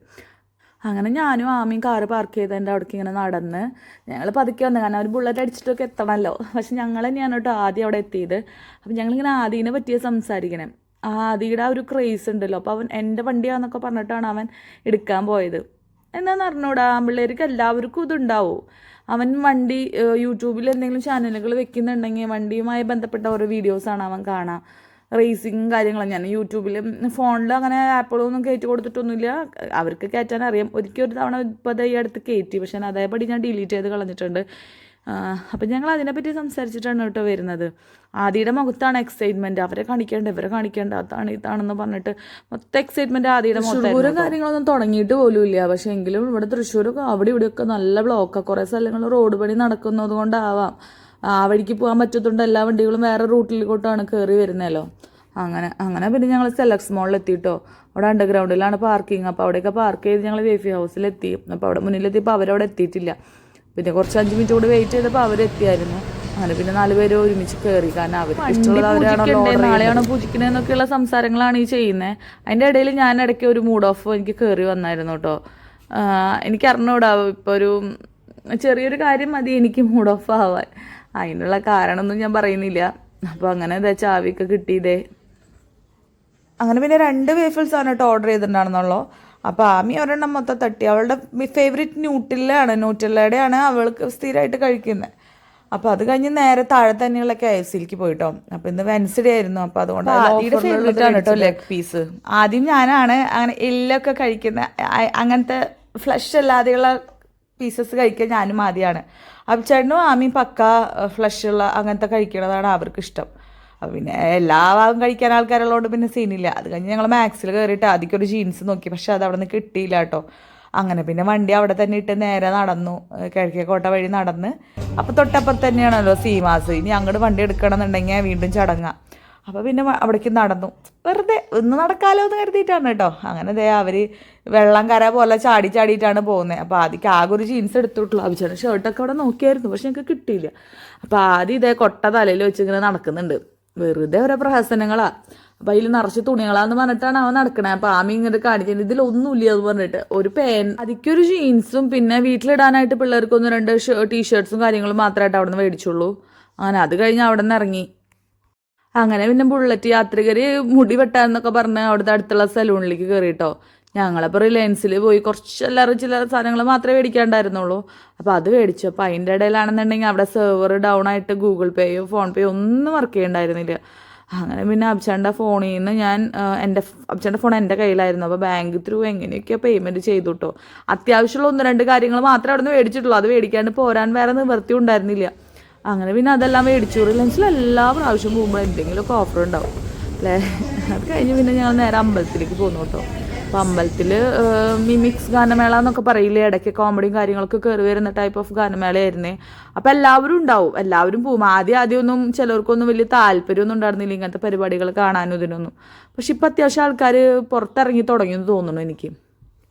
അങ്ങനെ ഞാനും ആമിയും കാറ് പാർക്ക് ചെയ്തതിൻ്റെ അവിടേക്ക് ഇങ്ങനെ നടന്ന് ഞങ്ങൾ പതുക്കെ വന്നു, കാരണം അവർ ബുള്ളറ്റ് അടിച്ചിട്ടൊക്കെ എത്തണമല്ലോ. പക്ഷെ ഞങ്ങൾ തന്നെയാണ് കേട്ടോ ആദ്യം അവിടെ എത്തിയത്. അപ്പം ഞങ്ങളിങ്ങനെ ആദ്യനെ പറ്റിയ സംസാരിക്കണേ. ആദിയുടെ ആ ഒരു ക്രേസ് ഉണ്ടല്ലോ. അപ്പോൾ അവൻ എൻ്റെ വണ്ടിയാന്നൊക്കെ പറഞ്ഞിട്ടാണ് അവൻ എടുക്കാൻ പോയത്. എന്താണെന്ന് അറിഞ്ഞൂടാ, ആൺപിള്ളേർക്ക് എല്ലാവർക്കും ഇതുണ്ടാവും. അവൻ വണ്ടി യൂട്യൂബിൽ എന്തെങ്കിലും ചാനലുകൾ വെക്കുന്നുണ്ടെങ്കിൽ വണ്ടിയുമായി ബന്ധപ്പെട്ട ഓരോ വീഡിയോസാണ് അവൻ കാണാം. റേസിങ്ങും കാര്യങ്ങളും. ഞാൻ യൂട്യൂബിലും ഫോണിൽ അങ്ങനെ ആപ്പുകളൊന്നും കയറ്റി കൊടുത്തിട്ടൊന്നുമില്ല, അവർക്ക് കയറ്റാൻ അറിയാം. ഒരിക്കൽ ഒരു തവണ ഇപ്പോൾ ഈ അടുത്ത് കയറ്റി, പക്ഷേ അതേപടി ഞാൻ ഡിലീറ്റ് ചെയ്ത് കളഞ്ഞിട്ടുണ്ട്. അപ്പം ഞങ്ങൾ അതിനെപ്പറ്റി സംസാരിച്ചിട്ടാണ് കേട്ടോ വരുന്നത്. ആദിയുടെ മുഖത്താണ് എക്സൈറ്റ്മെൻറ്റ്, അവരെ കാണിക്കേണ്ട ഇവരെ കാണിക്കേണ്ട, അതാണ് ഇതാണെന്ന് പറഞ്ഞിട്ട് മൊത്തം എക്സൈറ്റ്മെൻറ്റ് ആദിയുടെ മുഖത്ത്. തൃശ്ശൂരും കാര്യങ്ങളൊന്നും തുടങ്ങിയിട്ട് പോലും ഇല്ല. പക്ഷേ എങ്കിലും ഇവിടെ തൃശ്ശൂരൊക്കെ അവിടെ ഇവിടെയൊക്കെ നല്ല ബ്ലോക്കാണ്. കുറേ സ്ഥലങ്ങളിൽ റോഡ് പണി നടക്കുന്നത് കൊണ്ടാവാം ആ വഴിക്ക് പോകാൻ പറ്റത്തുണ്ട്. എല്ലാ വണ്ടികളും വേറെ റൂട്ടിലേക്കോട്ടാണ് കയറി വരുന്നതല്ലോ. അങ്ങനെ പിന്നെ ഞങ്ങൾ സെലക്സ് മോളിൽ എത്തിയിട്ടോ. അവിടെ അണ്ടർഗ്രൗണ്ടിലാണ് പാർക്കിങ്. അപ്പോൾ അവിടെയൊക്കെ പാർക്ക് ചെയ്ത് ഞങ്ങൾ വേഫി ഹൗസിലെത്തി. അപ്പോൾ അവിടെ മുന്നിലെത്തിയപ്പോൾ അവരവിടെ എത്തിയിട്ടില്ല. പിന്നെ കുറച്ച് 5 മിനിറ്റ് കൂടി വെയിറ്റ് ചെയ്തപ്പോൾ അവരെത്തിയായിരുന്നു. അങ്ങനെ പിന്നെ 4 പേര് ഒരുമിച്ച് കയറി. കാരണം അവർക്ക് ഇഷ്ടമുള്ളത് അവരാണോ, നാളെയാണോ പൂജിക്കണേന്നൊക്കെയുള്ള സംസാരങ്ങളാണ് ഈ ചെയ്യുന്നത്. അതിൻ്റെ ഇടയിൽ ഞാൻ ഇടയ്ക്ക് ഒരു മൂഡ് ഓഫ് എനിക്ക് കയറി വന്നായിരുന്നു കേട്ടോ. എനിക്ക് അറിഞ്ഞൂടാ, ഇപ്പോൾ ഒരു ചെറിയൊരു കാര്യം മതി എനിക്ക് മൂഡ് ഓഫ് ആവാൻ. അതിനുള്ള കാരണമൊന്നും ഞാൻ പറയുന്നില്ല. അപ്പോൾ അങ്ങനെ ചാവിയൊക്കെ കിട്ടിയതേ. അങ്ങനെ പിന്നെ 2 വേഫിൾസാണ് കേട്ടോ ഓർഡർ ചെയ്തിട്ടുണ്ടായിരുന്നുള്ളൂ. അപ്പോൾ ആമി ഒരെണ്ണം മൊത്തം തട്ടി. അവളുടെ ഫേവറേറ്റ് ന്യൂട്ടില്ലയാണ്, ന്യൂട്ടില്ലയുടെയാണ് അവൾക്ക് സ്ഥിരമായിട്ട് കഴിക്കുന്നത്. അപ്പോൾ അത് കഴിഞ്ഞ് നേരെ താഴെ തന്നെയുള്ള KFCയിലേക്ക് പോയിട്ടോ. അപ്പോൾ ഇന്ന് വെൻസ്ഡേ ആയിരുന്നു. അപ്പോൾ അതുകൊണ്ട് ആദ്യയുടെ ഫേവറേറ്റാണ് കേട്ടോ ലെഗ് പീസ്. ആദ്യം ഞാനാണ് അങ്ങനെ എല്ലൊക്കെ കഴിക്കുന്ന അങ്ങനത്തെ ഫ്ലഷ് അല്ലാതെയുള്ള പീസസ് കഴിക്കാൻ ഞാനും ആദ്യമാണ്. അപ്പോൾ ചേട്ടനും ആമിയും പക്ക ഫ്ലഷുള്ള അങ്ങനത്തെ കഴിക്കണതാണ് അവർക്ക് ഇഷ്ടം. അപ്പോൾ പിന്നെ എല്ലാ ഭാഗം കഴിക്കാൻ ആൾക്കാരുള്ളതുകൊണ്ട് പിന്നെ സീനില്ല. അത് കഴിഞ്ഞ് ഞങ്ങൾ മാക്സിൽ കയറിയിട്ട് ആദ്യമൊക്കെ ഒരു ജീൻസ് നോക്കി, പക്ഷെ അത് അവിടെ നിന്ന് കിട്ടിയില്ല കേട്ടോ. അങ്ങനെ പിന്നെ വണ്ടി അവിടെ തന്നെ ഇട്ട് നേരെ നടന്നു, കിഴക്കേക്കോട്ട വഴി നടന്ന്. അപ്പോൾ തൊട്ടപ്പുറത്ത് തന്നെയാണല്ലോ സീമാസ്. ഇനി അങ്ങോട്ട് വണ്ടി എടുക്കണമെന്നുണ്ടെങ്കിൽ വീണ്ടും ചടങ്ങാം. അപ്പോൾ പിന്നെ അവിടേക്ക് നടന്നു, വെറുതെ ഒന്ന് നടക്കാമല്ലോ എന്ന് കരുതിയിട്ടാണ് കേട്ടോ. അങ്ങനെ ദേ അവർ വെള്ളം കര പോലെ ചാടിയിട്ടാണ് പോകുന്നത്. അപ്പോൾ ആദ്യം ആകെ ഒരു ജീൻസ് എടുത്തിട്ടുള്ളൂ. ആവശ്യമാണ് ഷർട്ടൊക്കെ അവിടെ നോക്കിയായിരുന്നു, പക്ഷെ ഞങ്ങൾക്ക് കിട്ടിയില്ല. അപ്പോൾ ആദ്യം ഇതേ കൊട്ട തലയിൽ വെച്ചിങ്ങനെ നടക്കുന്നുണ്ട്. വെറുതെ ഓരോ പ്രഹസനങ്ങളാണ്. അപ്പോൾ അതിൽ നിറച്ച് തുണികളാന്ന് പറഞ്ഞിട്ടാണ് അവൻ നടക്കണേ. അപ്പോൾ ആമി ഇങ്ങോട്ട് കാണിക്കുന്നത് ഇതിലൊന്നുമില്ല എന്ന് പറഞ്ഞിട്ട് ഒരു അതിക്കൊരു ജീൻസും പിന്നെ വീട്ടിലിടാനായിട്ട് പിള്ളേർക്ക് 1-2 ടീഷർട്ട്സും കാര്യങ്ങളും മാത്രമായിട്ട് അവിടെ നിന്ന് മേടിച്ചുള്ളൂ. അങ്ങനെ അത് കഴിഞ്ഞ് അവിടെ നിന്ന് ഇറങ്ങി. അങ്ങനെ പിന്നെ ബുള്ളറ്റ് യാത്രികർ മുടി വെട്ടാന്നൊക്കെ പറഞ്ഞ് അവിടുത്തെ അടുത്തുള്ള സലൂണിലേക്ക് കയറിയിട്ടോ. ഞങ്ങളപ്പോൾ റിലയൻസിൽ പോയി കുറച്ച് ചില സാധനങ്ങൾ മാത്രമേ മേടിക്കാണ്ടായിരുന്നുള്ളൂ. അപ്പോൾ അത് മേടിച്ചു. അപ്പോൾ അതിൻ്റെ ഇടയിലാണെന്നുണ്ടെങ്കിൽ അവിടെ സെർവർ ഡൗൺ ആയിട്ട് ഗൂഗിൾ പേയോ ഫോൺ പേയോ ഒന്നും വർക്ക് ചെയ്യണ്ടായിരുന്നില്ല. അങ്ങനെ പിന്നെ അബ്ചാൻ്റെ ഫോണിൽ നിന്ന് ഞാൻ അബ്ചാൻ്റെ ഫോൺ എൻ്റെ കയ്യിലായിരുന്നു. അപ്പോൾ ബാങ്ക് ത്രൂ എങ്ങനെയൊക്കെയോ പേയ്മെൻറ്റ് ചെയ്തു കേട്ടോ. അത്യാവശ്യമുള്ള 1-2 കാര്യങ്ങൾ മാത്രമേ അവിടെ നിന്ന് മേടിച്ചിട്ടുള്ളൂ. അത് മേടിക്കാണ്ട് പോരാൻ വേറെ നിവൃത്തി ഉണ്ടായിരുന്നില്ല. അങ്ങനെ പിന്നെ അതെല്ലാം മേടിച്ചു. റിലയൻസിൽ എല്ലാ പ്രാവശ്യം പോകുമ്പോൾ എന്തെങ്കിലുമൊക്കെ ഓഫർ ഉണ്ടാവും അല്ലേ. അത് കഴിഞ്ഞ് പിന്നെ ഞങ്ങൾ നേരെ അമ്പലത്തിലേക്ക് പോന്നു കേട്ടോ. അപ്പോൾ അമ്പലത്തിൽ മിമിക്സ് ഗാനമേള എന്നൊക്കെ പറയില്ലേ, ഇടയ്ക്ക് കോമഡിയും കാര്യങ്ങളൊക്കെ കയറി വരുന്ന ടൈപ്പ് ഓഫ് ഗാനമേളയായിരുന്നേ. അപ്പോൾ എല്ലാവരും ഉണ്ടാവും, എല്ലാവരും പോവും. ആദ്യമൊന്നും ചിലർക്കൊന്നും വലിയ താല്പര്യമൊന്നും ഉണ്ടായിരുന്നില്ല ഇങ്ങനത്തെ പരിപാടികൾ കാണാനും ഇതിനൊന്നും. പക്ഷെ ഇപ്പം അത്യാവശ്യം ആൾക്കാർ പുറത്തിറങ്ങി തുടങ്ങിയെന്ന് തോന്നുന്നു എനിക്ക്.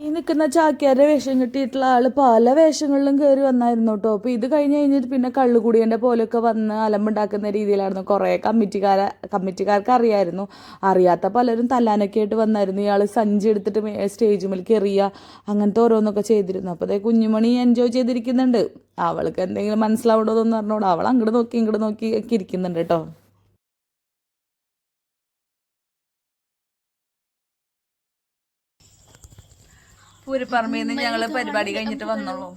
ഈ നിൽക്കുന്ന ചാക്യാരുടെ വേഷം കിട്ടിയിട്ടുള്ള ആൾ പല വേഷങ്ങളിലും കയറി വന്നായിരുന്നു കേട്ടോ. അപ്പോൾ ഇത് കഴിഞ്ഞിട്ട് പിന്നെ കള്ളുകുടിയൻ്റെ പോലെയൊക്കെ വന്ന് അലമ്പുണ്ടാക്കുന്ന രീതിയിലായിരുന്നു. കുറേ കമ്മിറ്റിക്കാർക്ക് അറിയായിരുന്നു. അറിയാത്ത പലരും തല്ലാനൊക്കെ ആയിട്ട് വന്നായിരുന്നു. ഇയാൾ സഞ്ചി എടുത്തിട്ട് സ്റ്റേജുമേലേക്ക് എറിയുക അങ്ങനത്തെ ഓരോന്നൊക്കെ ചെയ്തിരുന്നു. അപ്പോൾ അതേ കുഞ്ഞുമണി എൻജോയ് ചെയ്തിരിക്കുന്നുണ്ട്. അവൾക്ക് എന്തെങ്കിലും മനസ്സിലാവണോന്ന് പറഞ്ഞോളൂ. അവൾ അങ്ങോട്ട് നോക്കി ഇങ്ങോട്ട് നോക്കി ഒക്കെ ഇരിക്കുന്നുണ്ട് കേട്ടോ. പൂരപ്പറമ്പിൽ നിന്ന് ഞങ്ങൾ പരിപാടി കഴിഞ്ഞിട്ട് വന്നോളൂ.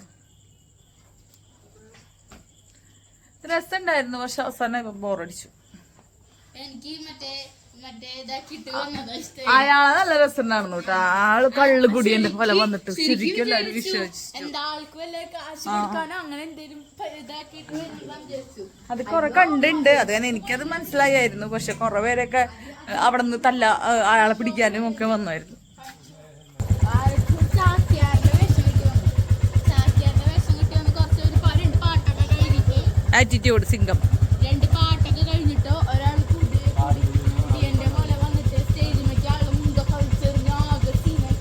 രസമുണ്ടായിരുന്നു, പക്ഷെ അവസാനം ബോറടിച്ചു. അയാളെ നല്ല രസമുണ്ടായിരുന്നു കേട്ടോ. ആള് കള്ളു കുടിയന്റെ പോലെ വന്നിട്ട് ശരിക്കും എല്ലാവരും വിശ്വസിച്ചു. അത് കുറെ കണ്ടുണ്ട്, അത് തന്നെ എനിക്കത് മനസ്സിലായിരുന്നു. പക്ഷെ കുറെ പേരൊക്കെ അവിടെ നിന്ന് അയാളെ പിടിക്കാനും ഒക്കെ വന്നായിരുന്നു. ആറ്റിറ്റ്യൂഡ് സിംഗം 2 പാട്ടൊക്കെ കഴിഞ്ഞിട്ടോ ഒരാൾ കുടിയന്റെ പോലെ വന്നിട്ട് സ്റ്റേജിലേക്ക് ആള് മുണ്ടൊക്കെ കളിച്ചെറിഞ്ഞ് ആകെ സീനായി.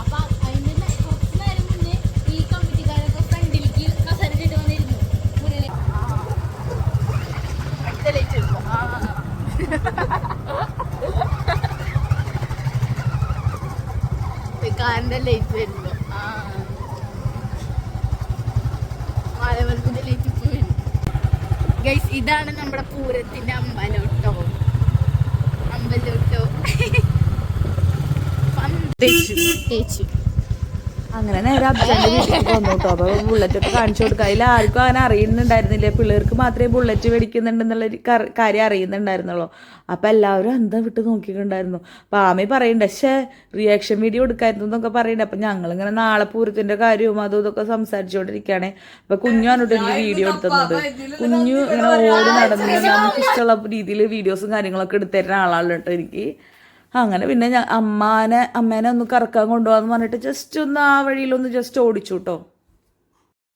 അപ്പൊ അതിന്റെ കുറച്ച് നേരം മുന്നേ ഈ കമ്മിറ്റിക്കാരൊക്കെ ഫ്രണ്ടിലേക്ക് കസരട്ടിട്ട് വന്നിരുന്നു. കാറിന്റെ ലൈറ്റ് വരുമ്പോ മാലവരത്തിന്റെ ലൈറ്റ് ഇപ്പൊ വരും. ഗൈസ്, ഇതാണ് നമ്മുടെ പൂരത്തിന്റെ അമ്പലോട്ടോ. അങ്ങനെ നേരെ അബ്ജാന്റെ വീട്ടിലേക്ക് വന്നു കേട്ടോ. അപ്പോൾ ബുള്ളറ്റൊക്കെ കാണിച്ചു കൊടുക്കുക. അതിൽ ആർക്കും അങ്ങനെ അറിയുന്നുണ്ടായിരുന്നില്ല. പിള്ളേർക്ക് മാത്രമേ ബുള്ളറ്റ് മേടിക്കുന്നുണ്ടെന്നുള്ളൊരു കാര്യം അറിയുന്നുണ്ടായിരുന്നുള്ളൂ. അപ്പോൾ എല്ലാവരും എന്താ വിട്ട് നോക്കിയിട്ടുണ്ടായിരുന്നു. അപ്പോൾ ആമി പറയുന്നുണ്ട്, പക്ഷേ റിയാക്ഷൻ വീഡിയോ എടുക്കായിരുന്നു എന്നൊക്കെ പറയുന്നുണ്ട്. അപ്പം ഞങ്ങളിങ്ങനെ നാളെ പൂരത്തിൻ്റെ കാര്യവും അതും ഇതൊക്കെ സംസാരിച്ചുകൊണ്ടിരിക്കുകയാണ്. അപ്പോൾ കുഞ്ഞു പറഞ്ഞിട്ട് എനിക്ക് വീഡിയോ എടുത്തുന്നത്. കുഞ്ഞു ഇങ്ങനെ ഓടി നടന്ന് നമുക്ക് ഇഷ്ടമുള്ള രീതിയിൽ വീഡിയോസും കാര്യങ്ങളൊക്കെ എടുത്തരുന്ന ആളാണ് കേട്ടോ എനിക്ക്. അങ്ങനെ പിന്നെ അമ്മേനെ ഒന്ന് കറക്കാൻ കൊണ്ടുപോകാന്ന് പറഞ്ഞിട്ട് ജസ്റ്റ് ഒന്ന് ആ വഴിയിലൊന്ന് ജസ്റ്റ് ഓടിച്ചു കേട്ടോ.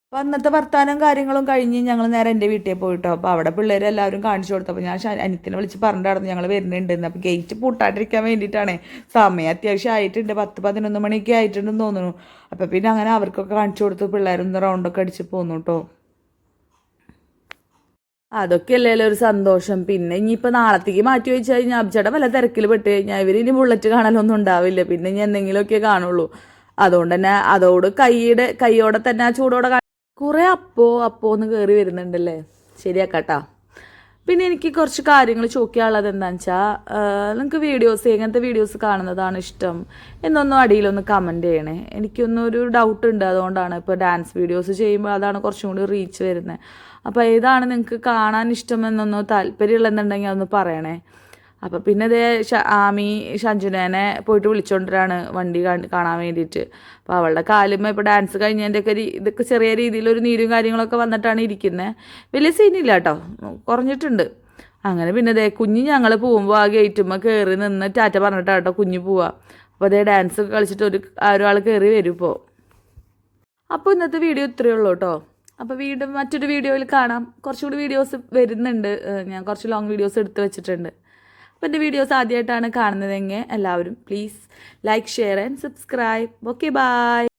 അപ്പോൾ അന്നത്തെ വർത്താനം കാര്യങ്ങളും കഴിഞ്ഞ് ഞങ്ങൾ നേരെ എൻ്റെ വീട്ടിൽ പോയിട്ടോ. അപ്പോൾ അവിടെ പിള്ളേർ എല്ലാവരും കാണിച്ചു കൊടുത്തപ്പോൾ ഞാൻ അനിത്തിനെ വിളിച്ച് പറഞ്ഞിട്ടായിരുന്നു ഞങ്ങൾ വരുന്നുണ്ടെന്ന്. അപ്പോൾ ഗേറ്റ് പൂട്ടാണ്ടിരിക്കാൻ വേണ്ടിയിട്ടാണ്. സമയം അത്യാവശ്യം ആയിട്ടുണ്ട്, 10-11 മണിയൊക്കെ ആയിട്ടുണ്ടെന്ന് തോന്നുന്നു. അപ്പോൾ പിന്നെ അങ്ങനെ അവർക്കൊക്കെ കാണിച്ചു കൊടുത്ത് പിള്ളേരൊന്ന് റൗണ്ടൊക്കെ അടിച്ച് പോന്നു കേട്ടോ. അതൊക്കെ അല്ലല്ലോ ഒരു സന്തോഷം. പിന്നെ ഇനിയിപ്പോൾ നാളത്തേക്ക് മാറ്റി വെച്ച് കഴിഞ്ഞാൽ അബ്ജയുടെ വല്ല തിരക്കിൽ പെട്ട് കഴിഞ്ഞാൽ ഇവർ ഇനി ബുള്ളറ്റ് കാണാനൊന്നും ഉണ്ടാവില്ല. പിന്നെ ഇനി എന്തെങ്കിലുമൊക്കെ കാണുള്ളൂ. അതുകൊണ്ട് തന്നെ അതോട് കൈയോടെ തന്നെ ആ ചൂടോടെ കുറേ അപ്പോന്ന് കയറി വരുന്നുണ്ടല്ലേ. ശരിയാക്കാട്ടാ. പിന്നെ എനിക്ക് കുറച്ച് കാര്യങ്ങൾ ചോദിക്കാനുള്ളത് എന്താണെന്ന് വെച്ചാൽ, നിങ്ങൾക്ക് എങ്ങനത്തെ വീഡിയോസ് കാണുന്നതാണ് ഇഷ്ടം എന്നൊന്നും അടിയിലൊന്ന് കമൻറ്റ് ചെയ്യണേ. എനിക്കൊന്നൊരു ഡൗട്ട് ഉണ്ട്. അതുകൊണ്ടാണ് ഇപ്പോൾ ഡാൻസ് വീഡിയോസ് ചെയ്യുമ്പോൾ അതാണ് കുറച്ചും കൂടി റീച്ച് വരുന്നത്. അപ്പോൾ ഏതാണ് നിങ്ങൾക്ക് കാണാൻ ഇഷ്ടമെന്നൊന്നോ താല്പര്യമുള്ളതെന്നുണ്ടെങ്കിൽ അതൊന്ന് പറയണേ. അപ്പോൾ പിന്നെ ഇതേ ആമി ഷഞ്ജുനേനെ പോയിട്ട് വിളിച്ചുകൊണ്ടിരാണ് വണ്ടി കാണാൻ വേണ്ടിയിട്ട്. അപ്പോൾ അവളുടെ കാലുമ്പോൾ ഇപ്പോൾ ഡാൻസ് കഴിഞ്ഞതിൻ്റെയൊക്കെ ഇതൊക്കെ ചെറിയ രീതിയിലൊരു നീരും കാര്യങ്ങളൊക്കെ വന്നിട്ടാണ് ഇരിക്കുന്നത്. വലിയ സീനില്ല കേട്ടോ, കുറഞ്ഞിട്ടുണ്ട്. അങ്ങനെ പിന്നെ ഇതേ കുഞ്ഞ് ഞങ്ങൾ പോകുമ്പോൾ ആ ഗേറ്റുമ്പോൾ കയറി നിന്ന് ടാറ്റ പറഞ്ഞിട്ടാണ് കേട്ടോ കുഞ്ഞ് പോവുക. അപ്പോൾ അതേ ഡാൻസ് ഒക്കെ കളിച്ചിട്ട് ഒരാൾ കയറി വരും ഇപ്പോൾ. അപ്പോൾ ഇന്നത്തെ വീഡിയോ ഇത്രയേ ഉള്ളൂ കേട്ടോ. അപ്പോൾ വീണ്ടും മറ്റൊരു വീഡിയോയിൽ കാണാം. കുറച്ചുകൂടി വീഡിയോസ് വരുന്നുണ്ട്, ഞാൻ കുറച്ച് ലോങ് വീഡിയോസ് എടുത്ത് വെച്ചിട്ടുണ്ട്. അപ്പോൾ എൻ്റെ വീഡിയോസ് ആദ്യമായിട്ടാണ് കാണുന്നതെങ്കിൽ എല്ലാവരും please like, share and subscribe. Okay, by.